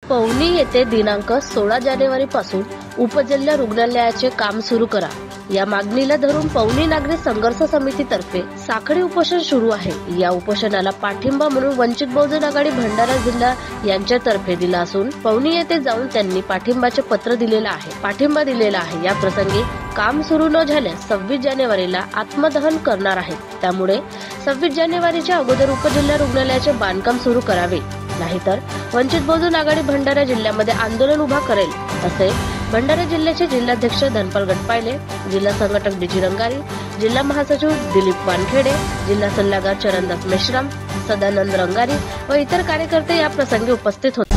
पवनी येथे दिनांक 16 जानेवारी पासून उपजिल्हा रुग्णालयाचे काम सुरू करा या मागणीला धरून पवनी नागरी संघर्ष समितीतर्फे साखळी उपोषण सुरू आहे। या उपोषणाला पाठिंबा म्हणून वंचित बहुजन आघाडी भंडारा जिल्हा यांच्यातर्फे दिला असून पवनी येथे जाऊन त्यांनी पाठिंबाचे पत्र दिलेलं आहे। या प्रसंगी काम सुरू न झाल्यास 26 जानेवारीला आत्मदहन करणार आहे। त्यामुळे 26 जानेवारीच्या अगोदर उपजिल्हा रुग्णालयाचे बांधकाम सुरू करावे, नाहीतर वंचित बहुजन आघाडी भंडारा जिल्ह्यामध्ये आंदोलन उभा करेल, असे भंडारा जिल्ह्याचे जिल्हाध्यक्ष धनपाल गटपायले, जिल्हा संघटक डीजी रंगारी, जिल्हा महासचिव दिलीप वानखेडे, जिल्हा सल्लागार चरणदास मेश्राम, सदानंद रंगारी व इतर कार्यकर्ते या प्रसंगी उपस्थित होते।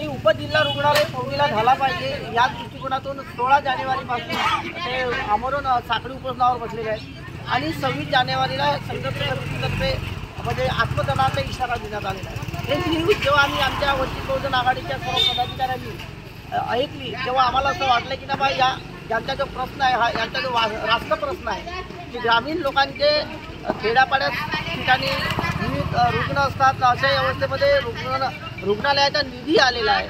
उपजिल्हा रुग्णालय पवनीला झाला पाहिजे या दृष्टिकोनातून 16 जानेवारीपासून ते आमरण साखळी उपोषणावर बसलेले आहेत आणि 26 जानेवारीला संघर्ष समितीतर्फे म्हणजे आत्मदहनाचा इशारा देण्यात आलेला आहे। हे न्यूज जेव्हा आम्ही आमच्या वंचित बहुजन आघाडीच्या सर्व पदाधिकाऱ्यांनी ऐकली तेव्हा आम्हाला असं वाटलं की ना यांचा जो प्रश्न आहे हा यांचा जो राष्ट्र प्रश्न आहे की ग्रामीण लोकांचे खेड्यापाड्यात ठिकाणी विविध रुग्ण असतात, अशा अवस्थेमध्ये रुग्णालयाचा निधी आलेला आहे।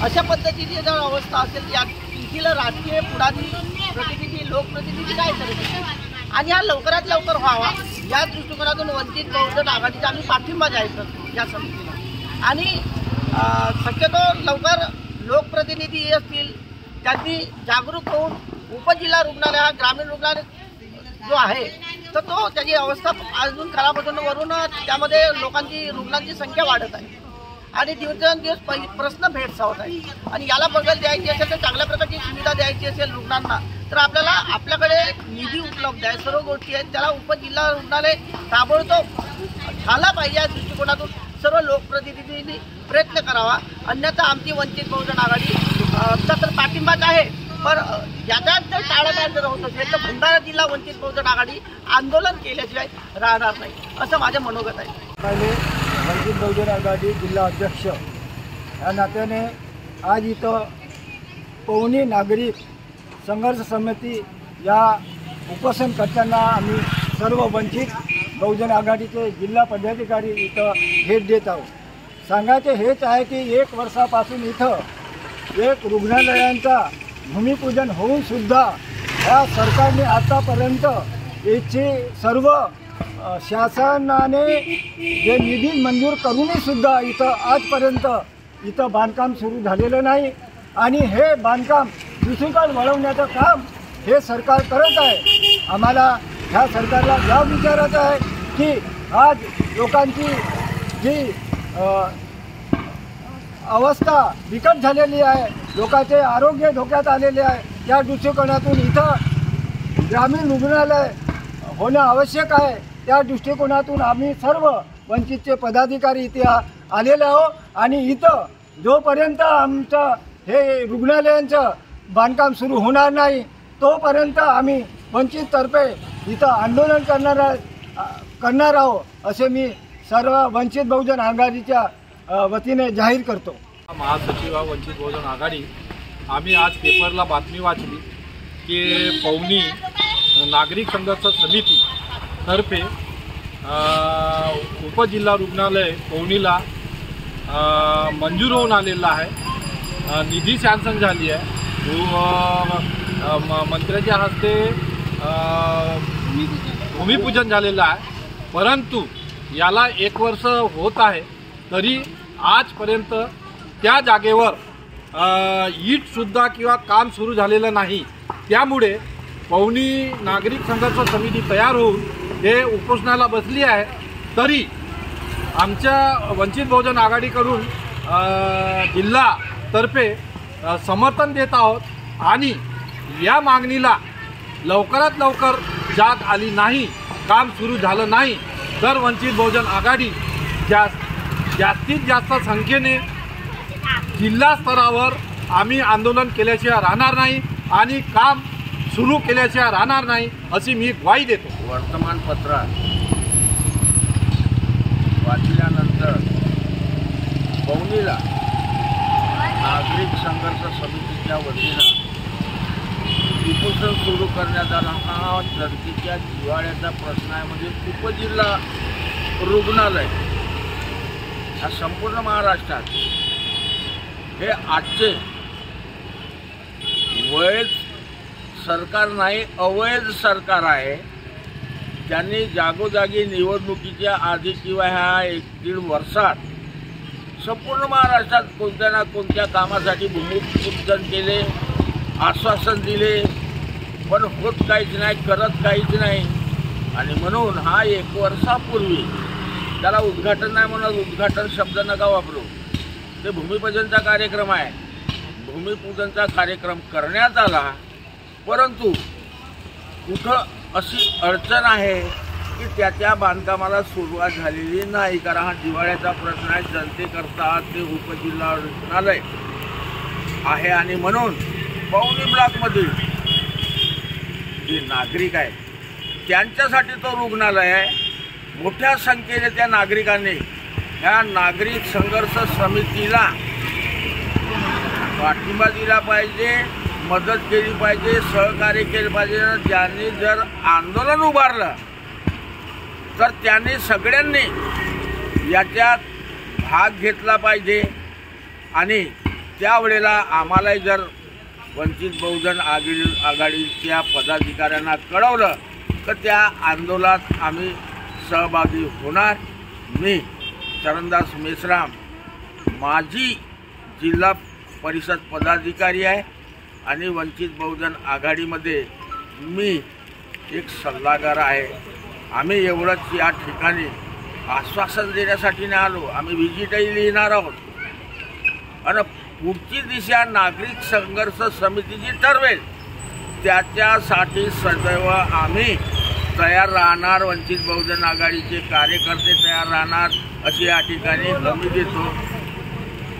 अशा पद्धतीची जर अवस्था असेल यातील राजकीय पुढारी प्रतिनिधी लोकप्रतिनिधी काय करतात आणि हा लवकरात लवकर व्हावा या दृष्टिकोनातून वंचित बहुजन आघाडीचा आम्ही पाठिंबा जाहीर करतो या समितीला। आणि शक्यतो लवकर लोकप्रतिनिधी असतील त्यांनी जागरूक होऊन उपजिल्हा रुग्णालय हा ग्रामीण रुग्णालय जो आहे तर तो त्याची अवस्था अजून खराब होऊन वरून त्यामध्ये रुग्णांची संख्या वाढत आहे आणि दिवसेंदिवस प्रश्न भेडसावत आहे आणि याला बगल द्यायची असेल तर चांगल्या प्रकारची सुविधा द्यायची असेल रुग्णांना तर आपल्याकडे निधी उपलब्ध आहे, सर्व गोष्टी आहेत। त्याला उपजिल्हा रुग्णालय ताबडतोब झाला पाहिजे या दृष्टिकोनातून सर्व लोकप्रतिनिधींनी प्रयत्न करावा, अन्यथा आमची वंचित बहुजन आघाडी तर पाठिंबाच आहे। पण याच्यात जर टाळाटाळ जर होत असेल तर भंडारा जिल्हा वंचित बहुजन आघाडी आंदोलन केल्याशिवाय राहणार नाही असं माझं मनोगत आहे। वंचित बहुजन आघाडी जिल्हा अध्यक्ष या नात्याने आज इथं पवनी नागरिक संघर्ष समिती या उपोषणकर्त्यांना आम्ही सर्व वंचित बहुजन आघाडीचे जिल्हा पदाधिकारी इथं भेट देत आहोत। सांगायचे हेच आहे की 1 वर्षापासून इथं एक रुग्णालयांचा भूमिपूजन होऊन सुद्धा या सरकारने आतापर्यंत याची सर्व शासनाने जे निधी मंजूर करूनही सुद्धा इथं आजपर्यंत इथं बांधकाम सुरू झालेलं नाही आणि हे बांधकाम दुसरीकडे वळवण्याचं काम हे सरकार करत आहे। आम्हाला ह्या सरकारला या विचारायचं आहे की आज लोकांची जी अवस्था बिकट झालेली आहे, लोकांचे आरोग्य धोक्यात आलेले आहे, त्या दृष्टिकोनातून इथं ग्रामीण रुग्णालय होणं आवश्यक आहे। त्या दृष्टिकोनातून आम्ही सर्व वंचितचे पदाधिकारी इथे आलेले आहोत आणि इथं जोपर्यंत आमचं हे रुग्णालयांचं बांधकाम सुरू होणार नाही तोपर्यंत आम्ही वंचिततर्फे इथं आंदोलन करणार आहोत असे मी सर्व वंचित बहुजन आघाडीच्या वतीने जाहीर करतो। महासचिव वंचित बहुजन आघाडी आम्ही आज पेपरला बातमी वाचली की पवनी नागरिक संघर्ष समिती तर्फे उपजिल्हा रुग्णालय पवनीला मंजूर होऊन आलेला आहे, निधी सँक्शन झाली आहे, मंत्र्याच्या हस्ते भूमिपूजन झालेलं आहे। परंतु याला 1 वर्ष होत आहे तरी आजपर्यंत त्या जागेवर ईटसुद्धा किंवा काम सुरू झालेलं नाही। त्यामुळे पवनी नागरिक संघर्ष समिती तयार होऊन हे उपोषणाला बसली आहे। तरी आमच्या वंचित बहुजन आघाडीकडून जिल्हातर्फे समर्थन देत आहोत आणि या मागणीला लवकरात लवकर जाग आली नाही, काम सुरू झालं नाही तर वंचित बहुजन आघाडी जास्तीत जास्त संख्येने जिल्हा स्तरावर आम्ही आंदोलन केल्याशिवाय राहणार नाही आणि काम सुरू केल्याशिवाय राहणार नाही अशी मी ग्वाही देतो। वर्तमानपत्रात वाचल्यानंतर पवनीला नागरिक संघर्ष समितीच्या वतीनं उपोषण सुरू करण्यात आला। हा धरतीच्या जिव्हाळ्याचा प्रश्न आहे। म्हणजे उपजिल्हा रुग्णालय हा संपूर्ण महाराष्ट्रात हे आजचे वैध सरकार नाही, अवैध सरकार आहे. त्यांनी जागोजागी निवडणुकीच्या आधी किंवा ह्या 1-1.5 वर्षात संपूर्ण महाराष्ट्रात कोणत्या ना कोणत्या कामासाठी भूमिपूजन केले, आश्वासन दिले, पण होत काहीच नाही, करत काहीच नाही. आणि म्हणून हा 1 वर्षापूर्वी त्याला उद्घाटन नाही म्हणत, उद्घाटन शब्द नका वापरू, ते भूमिपूजनचा कार्यक्रम आहे. भूमिपूजनचा कार्यक्रम करण्यात आला, परंतु कुठं अशी अडचण आहे की त्या बांधकामाला सुरुवात झालेली नाही. कारण हा जिव्हाळ्याचा प्रश्न आहे, जनतेकरता ते उपजिल्हा रुग्णालय आहे. आणि म्हणून पवनी ब्लॉकमधील जे नागरिक आहेत त्यांच्यासाठी तो रुग्णालय आहे. मोठ्या संख्येने त्या नागरिकांनी ह्या नागरिक संघर्ष समितीला पाठिंबा दिला पाहिजे, मदत केली पाहिजे, सहकार्य केलं पाहिजे. ज्यांनी जर आंदोलन उभारलं तर त्यांनी सगळ्यांनी याच्यात भाग घेतला पाहिजे. आणि त्यावेळेला आम्हालाही जर वंचित बहुजन आघाडीच्या पदाधिकाऱ्यांना कळवलं तर त्या आंदोलनात आम्ही सहभागी होणार. मी चरणदास मेश्राम माजी जिल्हा परिषद पदाधिकारी आहे आणि वंचित बहुजन आघाडीमध्ये मी एक सल्लागार आहे. आम्ही एवढंच या ठिकाणी आश्वासन देण्यासाठी नाही आलो, आम्ही व्हिजिटही लिहिणार आहोत. आणि पुढची दिशा नागरिक संघर्ष समिती जी ठरवेल त्याच्यासाठी सदैव आम्ही तयार राहणार. वंचित बहुजन आघाडीचे कार्यकर्ते तयार राहणार अशी या ठिकाणी हमी देतो.